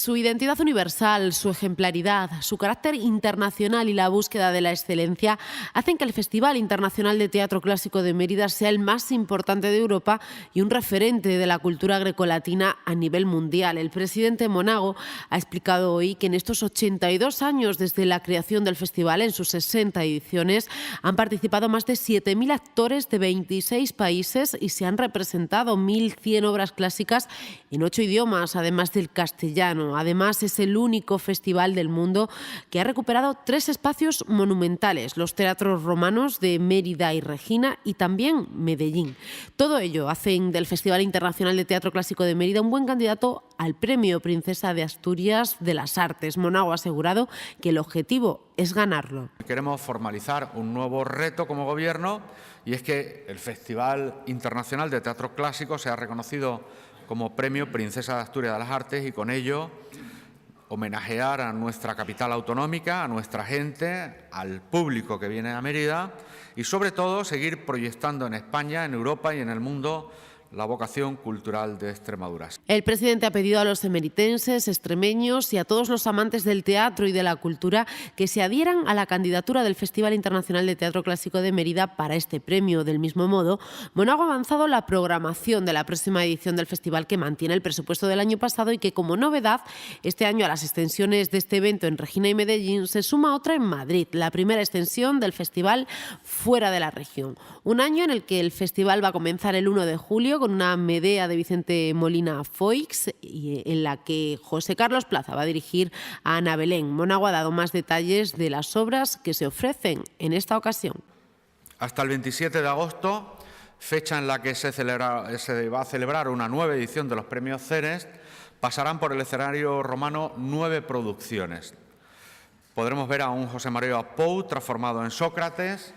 Su identidad universal, su ejemplaridad, su carácter internacional y la búsqueda de la excelencia hacen que el Festival Internacional de Teatro Clásico de Mérida sea el más importante de Europa y un referente de la cultura grecolatina a nivel mundial. El presidente Monago ha explicado hoy que en estos 82 años desde la creación del festival, en sus 60 ediciones, han participado más de 7.000 actores de 26 países y se han representado 1.100 obras clásicas en 8 idiomas, además del castellano. Además, es el único festival del mundo que ha recuperado 3 espacios monumentales, los teatros romanos de Mérida y Regina y también Medellín. Todo ello hacen del Festival Internacional de Teatro Clásico de Mérida un buen candidato al Premio Princesa de Asturias de las Artes. Monago ha asegurado que el objetivo es ganarlo. Queremos formalizar un nuevo reto como Gobierno, y es que el Festival Internacional de Teatro Clásico sea reconocido como Premio Princesa de Asturias de las Artes y con ello homenajear a nuestra capital autonómica, a nuestra gente, al público que viene a Mérida y sobre todo seguir proyectando en España, en Europa y en el mundo la vocación cultural de Extremadura. El presidente ha pedido a los emeritenses, extremeños y a todos los amantes del teatro y de la cultura que se adhieran a la candidatura del Festival Internacional de Teatro Clásico de Mérida para este premio. Del mismo modo, Monago ha avanzado la programación de la próxima edición del festival, que mantiene el presupuesto del año pasado y que, como novedad, este año a las extensiones de este evento en Regina y Medellín se suma otra en Madrid, la primera extensión del festival fuera de la región. Un año en el que el festival va a comenzar el 1 de julio con una Medea de Vicente Molina Foix, en la que José Carlos Plaza va a dirigir a Ana Belén. Monago ha dado más detalles de las obras que se ofrecen en esta ocasión. Hasta el 27 de agosto, fecha en la que se va a celebrar una nueva edición de los premios Ceres, pasarán por el escenario romano 9 producciones. Podremos ver a un José María Pou transformado en Sócrates,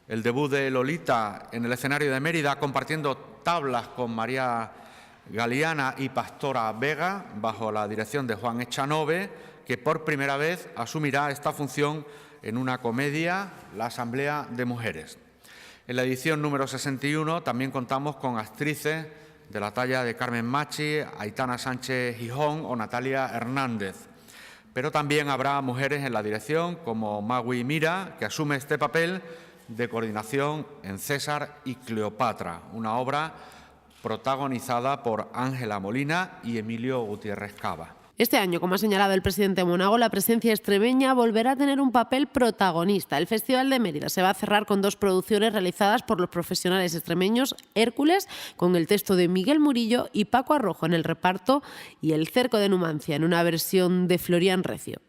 el debut de Lolita en el escenario de Mérida compartiendo tablas con María Galeana y Pastora Vega bajo la dirección de Juan Echanove, que por primera vez asumirá esta función en una comedia, La Asamblea de Mujeres. En la edición número 61 también contamos con actrices de la talla de Carmen Machi, Aitana Sánchez Gijón o Natalia Hernández. Pero también habrá mujeres en la dirección como Magui Mira, que asume este papel de coordinación en César y Cleopatra, una obra protagonizada por Ángela Molina y Emilio Gutiérrez Cava. Este año, como ha señalado el presidente Monago, la presencia extremeña volverá a tener un papel protagonista. El Festival de Mérida se va a cerrar con 2 producciones realizadas por los profesionales extremeños: Hércules, con el texto de Miguel Murillo, y Paco Arrojo en el reparto, y El cerco de Numancia, en una versión de Florian Recio.